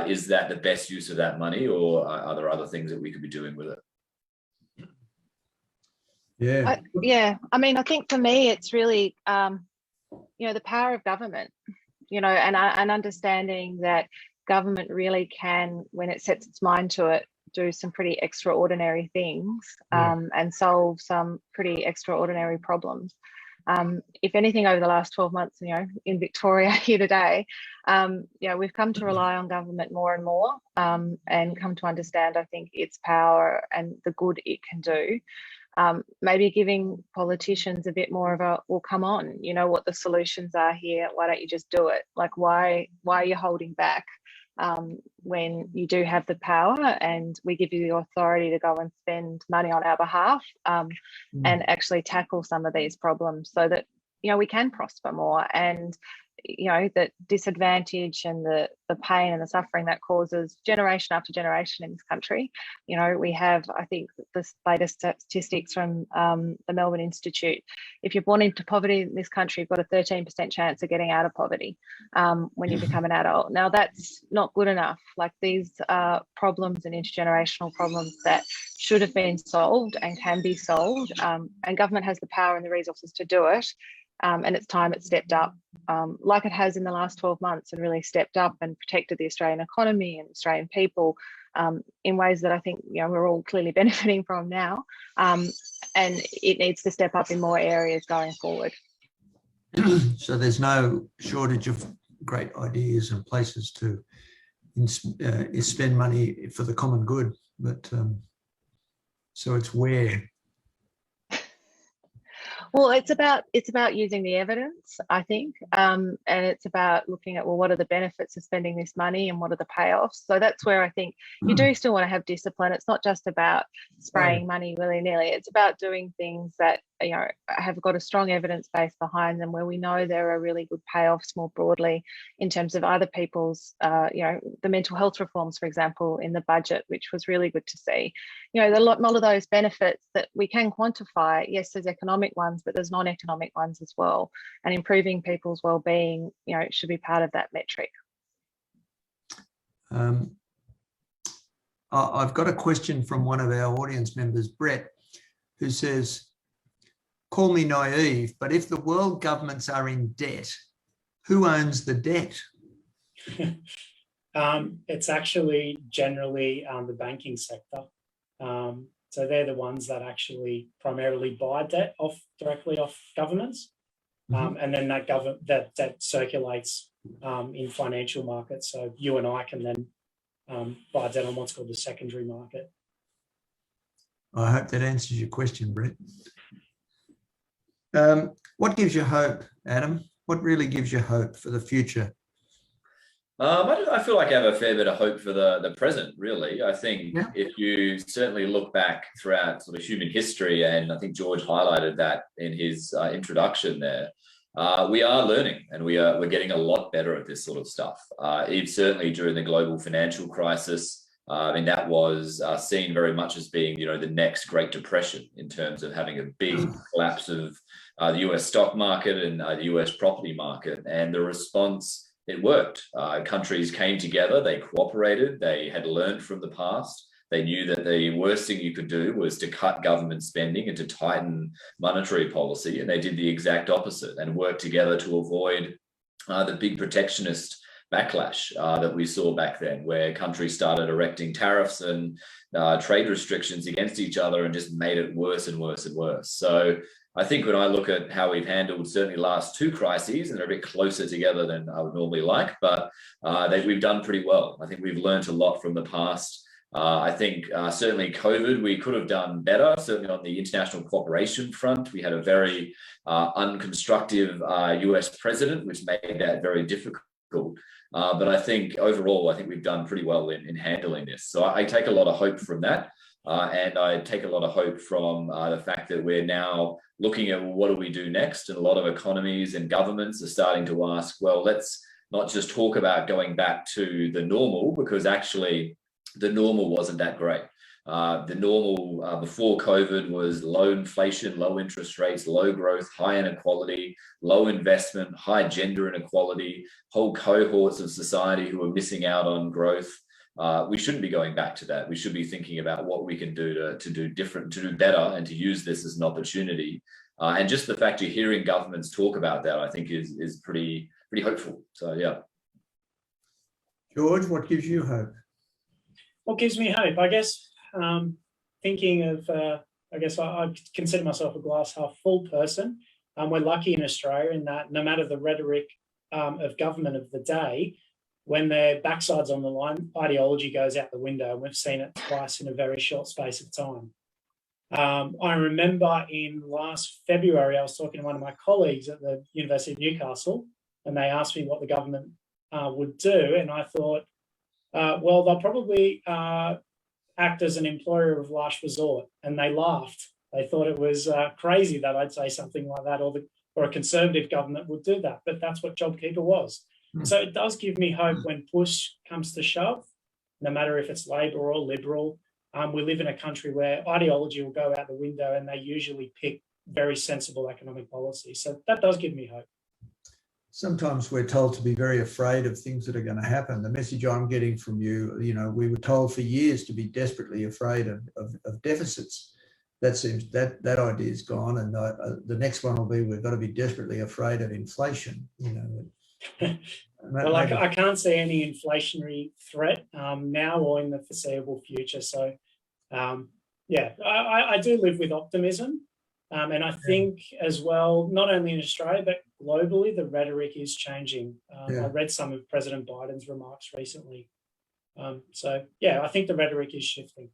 is that the best use of that money, or are there other things that we could be doing with it? Yeah. I mean, I think for me, it's really, the power of government, and understanding that government really can, when it sets its mind to it, do some pretty extraordinary things, and solve some pretty extraordinary problems. If anything, over the last 12 months, in Victoria here today, we've come to rely on government more and more, and come to understand, I think, its power and the good it can do. Maybe giving politicians a bit more of a, well, come on, you know what the solutions are here. Why don't you just do it? Like, why are you holding back? When you do have the power and we give you the authority to go and spend money on our behalf, and actually tackle some of these problems so that, we can prosper more, and, that disadvantage and the pain and the suffering that causes generation after generation in this country. We have, I think, the latest statistics from the Melbourne Institute. If you're born into poverty in this country, you've got a 13% chance of getting out of poverty when you become an adult. Now, that's not good enough. Like, these are problems and intergenerational problems that should have been solved and can be solved, and government has the power and the resources to do it. And it's time it stepped up, like it has in the last 12 months, and really stepped up and protected the Australian economy and Australian people in ways that I think we're all clearly benefiting from now. And it needs to step up in more areas going forward. So there's no shortage of great ideas and places to spend money for the common good, but so it's where. Well, it's about using the evidence, I think, and it's about looking at, well, what are the benefits of spending this money and what are the payoffs? So that's where I think you do still want to have discipline. It's not just about spraying money willy-nilly. It's about doing things that have got a strong evidence base behind them, where we know there are really good payoffs more broadly in terms of other people's, the mental health reforms, for example, in the budget, which was really good to see. A lot of those benefits that we can quantify. Yes, there's economic ones, but there's non-economic ones as well. And improving people's well-being, should be part of that metric. I've got a question from one of our audience members, Brett, who says, call me naive, but if the world governments are in debt, who owns the debt? It's actually generally the banking sector. So they're the ones that actually primarily buy debt directly off governments, and then that circulates in financial markets. So you and I can then buy debt on what's called the secondary market. I hope that answers your question, Brett. What gives you hope, Adam? What really gives you hope for the future? I feel like I have a fair bit of hope for the present, really. I think if you certainly look back throughout sort of human history, and I think George highlighted that in his introduction there, we are learning, and we're getting a lot better at this sort of stuff. Certainly during the global financial crisis, that was seen very much as being, the next Great Depression, in terms of having a big collapse of the US stock market and the US property market. And the response it worked. Countries came together, they cooperated, they had learned from the past. They knew that the worst thing you could do was to cut government spending and to tighten monetary policy. And they did the exact opposite and worked together to avoid the big protectionist backlash that we saw back then, where countries started erecting tariffs and trade restrictions against each other and just made it worse and worse and worse. So I think when I look at how we've handled certainly the last two crises, and they're a bit closer together than I would normally like, but we've done pretty well. I think we've learned a lot from the past. I think certainly COVID, we could have done better, certainly on the international cooperation front. We had a very unconstructive US president, which made that very difficult. But I think overall, I think we've done pretty well in handling this. So I take a lot of hope from that. And I take a lot of hope from the fact that we're now looking at what do we do next? And a lot of economies and governments are starting to ask, well, let's not just talk about going back to the normal, because actually the normal wasn't that great. The normal before COVID was low inflation, low interest rates, low growth, high inequality, low investment, high gender inequality, whole cohorts of society who are missing out on growth. We shouldn't be going back to that. We should be thinking about what we can do to do different, to do better, and to use this as an opportunity. And just the fact you're hearing governments talk about that, I think is pretty hopeful. So yeah. George, what gives you hope? What gives me hope? I guess thinking of, I guess I consider myself a glass half full person. We're lucky in Australia in that no matter the rhetoric of government of the day, when their backside's on the line, ideology goes out the window. And we've seen it twice in a very short space of time. I remember in last February, I was talking to one of my colleagues at the University of Newcastle, and they asked me what the government would do. And I thought, well, they'll probably act as an employer of last resort. And they laughed. They thought it was crazy that I'd say something like that, or a Conservative government would do that. But that's what JobKeeper was. So it does give me hope when push comes to shove, no matter if it's Labor or Liberal. We live in a country where ideology will go out the window, and they usually pick very sensible economic policy. So that does give me hope. Sometimes we're told to be very afraid of things that are going to happen. The message I'm getting from you, we were told for years to be desperately afraid of deficits. That seems that idea is gone, and the next one will be we've got to be desperately afraid of inflation. Well, I can't see any inflationary threat now or in the foreseeable future. So, yeah, I do live with optimism. And I think as well, not only in Australia, but globally, the rhetoric is changing. I read some of President Biden's remarks recently. So, yeah, I think the rhetoric is shifting.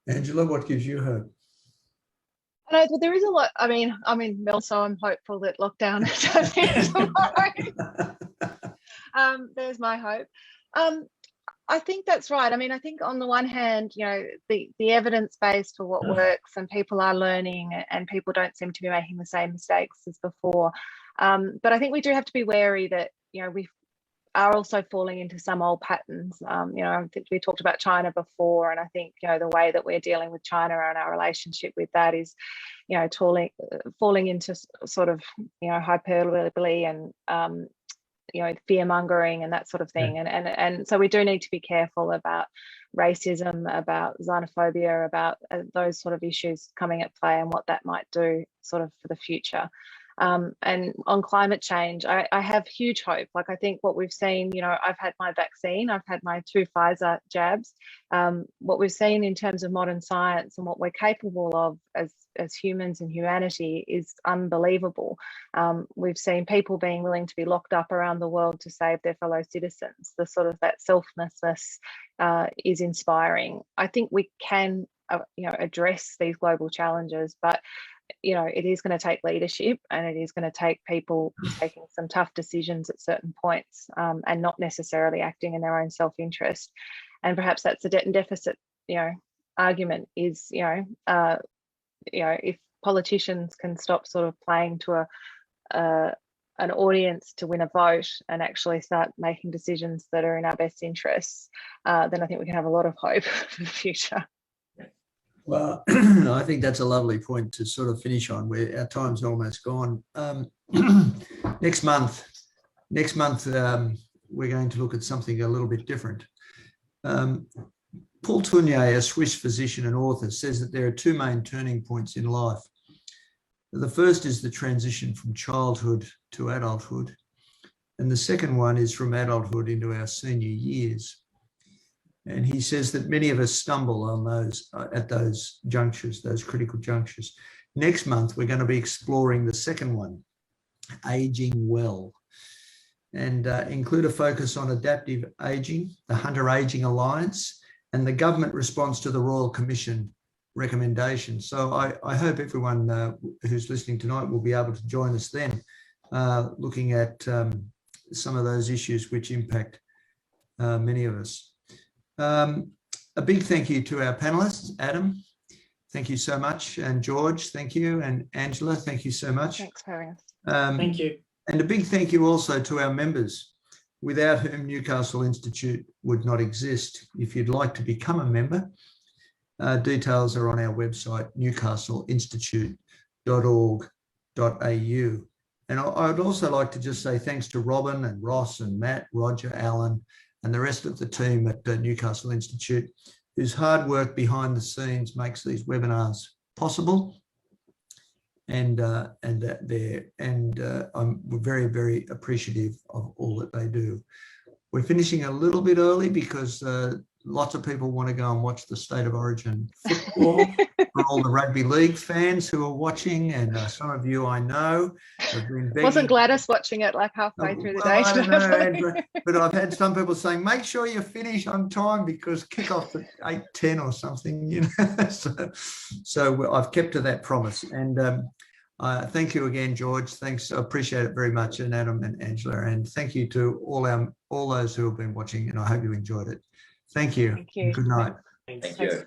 Angela, what gives you hope? I know there is a lot. I mean, Mel, so I'm hopeful that lockdown is tomorrow. There's my hope. I think that's right. I mean, I think on the one hand, the evidence base for what works, and people are learning, and people don't seem to be making the same mistakes as before. But I think we do have to be wary that, we are also falling into some old patterns. I think we talked about China before, and I think, the way that we're dealing with China and our relationship with that is, falling into sort of, hyperbole and, fear mongering and that sort of thing. And so we do need to be careful about racism, about xenophobia, about those sort of issues coming at play and what that might do sort of for the future. And on climate change, I have huge hope. Like, I think what we've seen, I've had my vaccine, I've had my 2 Pfizer jabs. What we've seen in terms of modern science and what we're capable of as humans and humanity is unbelievable. We've seen people being willing to be locked up around the world to save their fellow citizens. The sort of that selflessness is inspiring. I think we can, address these global challenges, but it is going to take leadership, and it is going to take people taking some tough decisions at certain points, and not necessarily acting in their own self-interest. And perhaps that's the debt and deficit, argument is, if politicians can stop sort of playing to an audience to win a vote and actually start making decisions that are in our best interests, then I think we can have a lot of hope for the future. Well, I think that's a lovely point to sort of finish on, where our time's almost gone. Next month Next month, we're going to look at something a little bit different. Paul Tournier, a Swiss physician and author, says that there are two main turning points in life. The first is the transition from childhood to adulthood. And the second one is from adulthood into our senior years. And he says that many of us stumble on those at those junctures, those critical junctures. Next month, we're going to be exploring the second one, aging well, and include a focus on adaptive aging, the Hunter Aging Alliance, and the government response to the Royal Commission recommendations. So I hope everyone who's listening tonight will be able to join us then, looking at some of those issues which impact many of us. A big thank you to our panelists. Adam, thank you so much. And George, thank you. And Angela, thank you so much. Thanks for having us. Thank you. And a big thank you also to our members, without whom Newcastle Institute would not exist. If you'd like to become a member, details are on our website, newcastleinstitute.org.au. And I would also like to just say thanks to Robin and Ross and Matt, Roger, Alan, and the rest of the team at Newcastle Institute, whose hard work behind the scenes makes these webinars possible. And I'm very, very appreciative of all that they do. We're finishing a little bit early because lots of people want to go and watch the State of Origin football. For all the rugby league fans who are watching, and some of you I know have been begging. Wasn't Gladys watching it like halfway through the day? I don't know, but I've had some people saying, make sure you finish on time because kickoff's at 8:10 or something, you know. So I've kept to that promise. And thank you again, George. Thanks, I appreciate it very much, and Adam and Angela. And thank you to all those who have been watching, and I hope you enjoyed it. Thank you. Thank you. Good night. Thanks. Thank you.